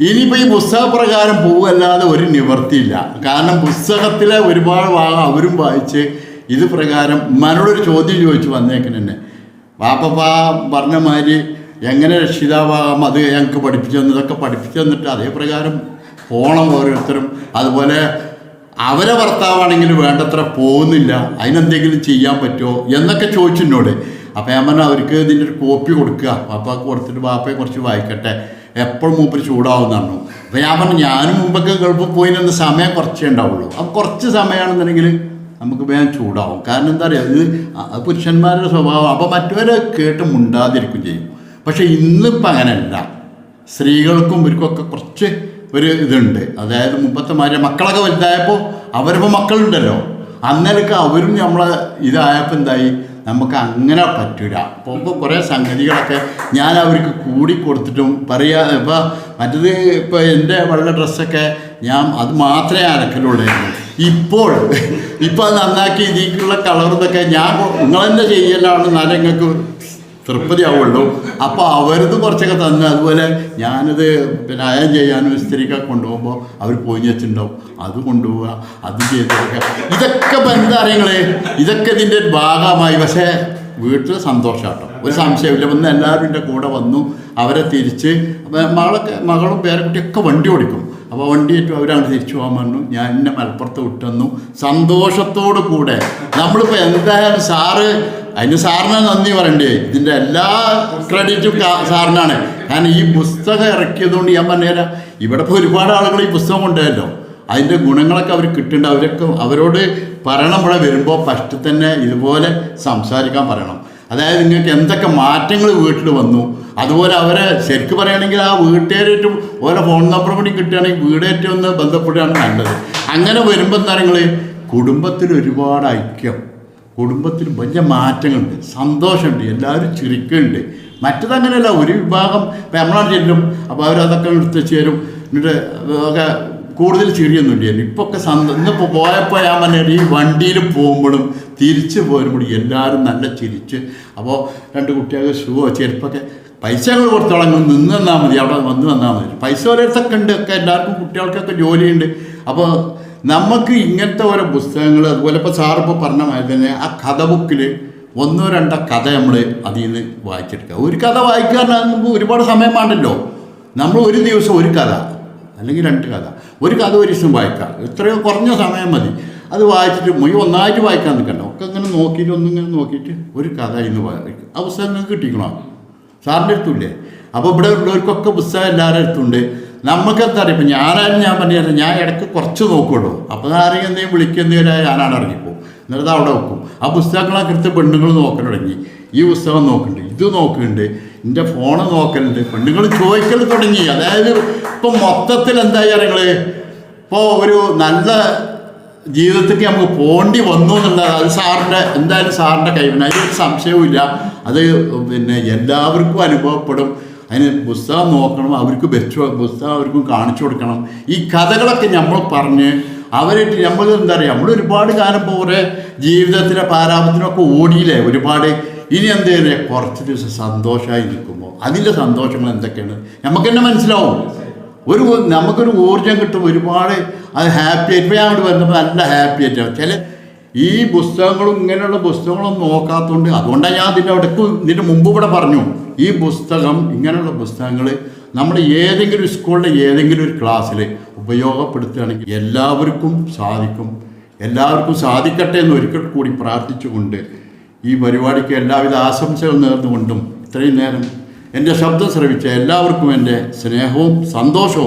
ഇനിയിപ്പോൾ ഈ പുസ്തകപ്രകാരം പോവല്ലാതെ ഒരു നിവർത്തിയില്ല. കാരണം പുസ്തകത്തിലെ ഒരുപാട് ഭാഗം അവരും വായിച്ച് ഇത് പ്രകാരം മനോടൊരു ചോദ്യം ചോദിച്ചു വന്നേക്കന്നെ, വാപ്പ പറഞ്ഞ മാതിരി എങ്ങനെ രക്ഷിതാവാകാം, അത് ഞങ്ങൾക്ക് പഠിപ്പിച്ചു തന്നതൊക്കെ പഠിപ്പിച്ചു തന്നിട്ട് അതേ പ്രകാരം പോകണം ഓരോരുത്തരും. അതുപോലെ അവരെ ഭർത്താവാണെങ്കിൽ വേണ്ടത്ര പോകുന്നില്ല, അതിനെന്തെങ്കിലും ചെയ്യാൻ പറ്റുമോ എന്നൊക്കെ ചോദിച്ചിനോട്. അപ്പോൾ ഞാൻ പറഞ്ഞാൽ അവർക്ക് ഇതിൻ്റെ ഒരു കോപ്പി കൊടുക്കുക, വാപ്പാക്ക് കൊടുത്തിട്ട് വാപ്പയെ കുറച്ച് വായിക്കട്ടെ, എപ്പോഴും മൂപ്പര് ചൂടാവുന്നതാണ്. അപ്പോൾ ഞാൻ പറഞ്ഞു ഞാനും മുമ്പൊക്കെ ഗൾഫിൽ പോയിന്ന് സമയം കുറച്ചേ ഉണ്ടാവുള്ളൂ. അപ്പോൾ കുറച്ച് സമയമാണെന്നുണ്ടെങ്കിൽ നമുക്ക് വേഗം ചൂടാവും. കാരണം എന്താ പറയുക, ഇത് പുരുഷന്മാരുടെ സ്വഭാവം. അപ്പോൾ മറ്റവരെ കേട്ട് മുണ്ടാതിരിക്കും ചെയ്യും. പക്ഷേ ഇന്നിപ്പോൾ അങ്ങനെയല്ല, സ്ത്രീകൾക്കും ഇവർക്കൊക്കെ കുറച്ച് ഒരു ഇതുണ്ട്. അതായത് മുമ്പത്തെ മാതിരി മക്കളൊക്കെ വലുതായപ്പോൾ അവരിപ്പോൾ മക്കളുണ്ടല്ലോ, അന്നേരമൊക്കെ അവരും നമ്മളെ ഇതായപ്പോൾ എന്തായി, നമുക്ക് അങ്ങനെ പറ്റില്ല. അപ്പോൾ കുറേ സംഗതികളൊക്കെ ഞാൻ അവർക്ക് കൂടി കൊടുത്തിട്ടും പറയാ. ഇപ്പോൾ മറ്റത് ഇപ്പോൾ എൻ്റെ വെള്ള ഡ്രസ്സൊക്കെ ഞാൻ അത് മാത്രമേ അലക്കലുള്ളായിരുന്നു. ഇപ്പോൾ അത് നന്നാക്കി ഇതിലേക്കുള്ള കളർ ഇതൊക്കെ ഞാൻ നിങ്ങളെന്നെ ചെയ്യലാണ്, എന്നാലും നിങ്ങൾക്ക് തൃപ്തിയാവുള്ളൂ. അപ്പോൾ അവരത് കുറച്ചൊക്കെ തന്നു. അതുപോലെ ഞാനത് പിന്നെ അയൺ ചെയ്യാനും സ്ത്രീക്കൊക്കെ കൊണ്ടുപോകുമ്പോൾ അവർ പോയി വെച്ചിട്ടുണ്ടാവും, അത് കൊണ്ടുപോവുക, അത് ചെയ്തൊക്കെ. ഇതൊക്കെ ഇപ്പം എന്താ അറിയങ്ങളെ, ഇതൊക്കെ ഇതിൻ്റെ ഭാഗമായി. പക്ഷേ വീട്ടിൽ സന്തോഷമാട്ടോ, ഒരു സംശയമില്ല. വന്ന് എല്ലാവരും എൻ്റെ കൂടെ വന്നു, അവരെ തിരിച്ച് മകളും പേരക്കുട്ടിയൊക്കെ വണ്ടി ഓടിക്കും. അപ്പോൾ വണ്ടിയിട്ട് അവരങ്ങ് തിരിച്ചു പോകാൻ പറഞ്ഞു. ഞാൻ എന്നെ മലപ്പുറത്ത് വിട്ടുവന്നു സന്തോഷത്തോടു കൂടെ. നമ്മളിപ്പോൾ എന്തായാലും അതിന് സാറിനാണ് നന്ദി പറയണ്ടേ. ഇതിൻ്റെ എല്ലാ ക്രെഡിറ്റും സാറിനാണ്. കാരണം ഈ പുസ്തകം ഇറക്കിയതുകൊണ്ട് ഞാൻ പറഞ്ഞുതരാം, ഇവിടെ ഇപ്പോൾ ഒരുപാട് ആളുകൾ ഈ പുസ്തകം കൊണ്ടുപോയല്ലോ, അതിൻ്റെ ഗുണങ്ങളൊക്കെ അവർ കിട്ടുന്നുണ്ട്. അവരോട് പറയണം, ഇവിടെ വരുമ്പോൾ ഫസ്റ്റ് തന്നെ ഇതുപോലെ സംസാരിക്കാൻ പറയണം. അതായത് നിങ്ങൾക്ക് എന്തൊക്കെ മാറ്റങ്ങൾ വീട്ടിൽ വന്നു, അതുപോലെ അവരെ ശരിക്കും പറയുകയാണെങ്കിൽ ആ വീട്ടുകാരായിട്ടും ഓരോ ഫോൺ നമ്പർ കൂടി കിട്ടുകയാണെങ്കിൽ വീടായിട്ടും ഒന്ന് ബന്ധപ്പെടുകയാണ് നല്ലത്. അങ്ങനെ വരുമ്പോൾ എന്താ നിങ്ങൾ കുടുംബത്തിൽ ഒരുപാട് ഐക്യം, കുടുംബത്തിൽ വലിയ മാറ്റങ്ങളുണ്ട്, സന്തോഷമുണ്ട്, എല്ലാവരും ചിരിക്കുന്നുണ്ട്. മറ്റതങ്ങനെയല്ല, ഒരു വിഭാഗം ഇപ്പം നമ്മളാണ് ചെല്ലും, അപ്പോൾ അവരതൊക്കെ എടുത്ത് ചേരും, എന്നിട്ട് ഒക്കെ കൂടുതൽ ചിരിയൊന്നുമില്ല. ഇപ്പോൾ ഒക്കെ ഇന്നിപ്പോൾ പോയപ്പോൾ ഞാൻ പറഞ്ഞാൽ ഈ വണ്ടിയിൽ പോകുമ്പോഴും തിരിച്ച് പോരുമ്പോഴും എല്ലാവരും നല്ല ചിരിച്ച്. അപ്പോൾ 2 കുട്ടികൾക്ക് ഷൂവോ ചെരുപ്പൊക്കെ പൈസകൾ കൊടുത്തോളാം, നിന്ന് തന്നാൽ മതി, അവിടെ വന്ന് വന്നാൽ മതി. പൈസ ഓരോരുത്തൊക്കെ ഉണ്ട്, ഒക്കെ എല്ലാവർക്കും കുട്ടികൾക്കൊക്കെ ജോലിയുണ്ട്. അപ്പോൾ നമുക്ക് ഇങ്ങനത്തെ ഓരോ പുസ്തകങ്ങൾ, അതുപോലെ ഇപ്പോൾ സാറിപ്പോൾ പറഞ്ഞ മാതിരി തന്നെ ആ കഥ ബുക്കിൽ 1-2 കഥ നമ്മൾ അതിൽ നിന്ന് വായിച്ചെടുക്കുക. ഒരു കഥ വായിക്കാറുണ്ട് ഒരുപാട് സമയം വേണ്ടല്ലോ. നമ്മൾ ഒരു ദിവസം ഒരു കഥ അല്ലെങ്കിൽ 2 കഥ, ഒരു കഥ ഒരു ദിവസം വായിക്കാം, എത്രയോ കുറഞ്ഞ സമയം മതി. അത് വായിച്ചിട്ട് ഒന്നായിട്ട് വായിക്കാൻ നിൽക്കണ്ട, ഒക്കെ ഇങ്ങനെ നോക്കിയിട്ട് ഒന്നിങ്ങനെ നോക്കിയിട്ട് ഒരു കഥ ഇന്ന് വായിക്കും. ആ പുസ്തകം നിങ്ങൾക്ക് കിട്ടിക്കണോ? സാറിൻ്റെ അടുത്തില്ലേ? അപ്പോൾ ഇവിടെ ഉള്ളവർക്കൊക്കെ പുസ്തകം എല്ലാവരുടെ അടുത്തുണ്ട്. നമുക്കെന്താ അറിയാം, ഇപ്പം ഞാനായാലും ഞാൻ പറഞ്ഞാൽ ഞാൻ ഇടയ്ക്ക് കുറച്ച് നോക്കുള്ളൂ. അപ്പോൾ ആരെങ്കിലും എന്തെങ്കിലും വിളിക്കുന്നതിനാ ഞാനാണ് ഇറങ്ങിപ്പോവും, എന്നിട്ട് അവിടെ വെക്കും. ആ പുസ്തകങ്ങളൊക്കെ എടുത്ത് പെണ്ണുങ്ങൾ നോക്കാൻ തുടങ്ങി. ഈ പുസ്തകം നോക്കുന്നുണ്ട്, ഇത് നോക്കുന്നുണ്ട്, എൻ്റെ ഫോണ് നോക്കലുണ്ട്, പെണ്ണുങ്ങൾ ചോദിക്കൽ തുടങ്ങി. അതായത് ഇപ്പം മൊത്തത്തിൽ എന്തായി നിങ്ങൾ ഇപ്പോൾ ഒരു നല്ല ജീവിതത്തിലേക്ക് നമുക്ക് പോകേണ്ടി വന്നു എന്നുള്ളത് അത് സാറിൻ്റെ എന്തായാലും സാറിൻ്റെ കൈവിന്, അതിനൊരു സംശയവുമില്ല. അത് പിന്നെ എല്ലാവർക്കും അനുഭവപ്പെടും. അതിന് പുസ്തകം നോക്കണം, അവർക്ക് പുസ്തകം അവർക്കും കാണിച്ചു കൊടുക്കണം. ഈ കഥകളൊക്കെ നമ്മൾ പറഞ്ഞ് അവരായിട്ട് നമ്മൾ എന്താ പറയുക, നമ്മൾ ഒരുപാട് കാലം പോലെ ജീവിതത്തിലെ പാരാപത്തിനൊക്കെ ഓടിയില്ലേ ഒരുപാട്. ഇനി എന്ത് ചെയ്യുന്നത്, കുറച്ച് ദിവസം സന്തോഷമായി നിൽക്കുമ്പോൾ അതിൻ്റെ സന്തോഷങ്ങൾ എന്തൊക്കെയാണ് നമുക്ക് തന്നെ മനസ്സിലാവും. നമുക്കൊരു ഊർജം കിട്ടും, ഒരുപാട് അത് ഹാപ്പി ആയിട്ട്. ഇപ്പോൾ ഞാൻ അവിടെ വന്നപ്പോൾ നല്ല ഹാപ്പി ആയിട്ടാണ്. ചില ഈ പുസ്തകങ്ങളും ഇങ്ങനെയുള്ള പുസ്തകങ്ങളൊന്നും നോക്കാത്തതുകൊണ്ട്, അതുകൊണ്ടാണ് ഞാൻ ഇതിൻ്റെ മുമ്പ് ഇവിടെ പറഞ്ഞു, ഈ പുസ്തകം ഇങ്ങനെയുള്ള പുസ്തകങ്ങൾ നമ്മൾ ഏതെങ്കിലും സ്കൂളിലെ ഏതെങ്കിലും ഒരു ക്ലാസ്സിൽ ഉപയോഗപ്പെടുത്തുകയാണെങ്കിൽ എല്ലാവർക്കും സാധിക്കട്ടെ എന്ന് ഒരിക്കൽ കൂടി പ്രാർത്ഥിച്ചുകൊണ്ട് ഈ പരിപാടിക്ക് എല്ലാവിധ ആശംസകൾ നേർന്നുകൊണ്ടും ഇത്രയും നേരം എൻ്റെ ശബ്ദം ശ്രവിച്ച എല്ലാവർക്കും എൻ്റെ സ്നേഹവും സന്തോഷവും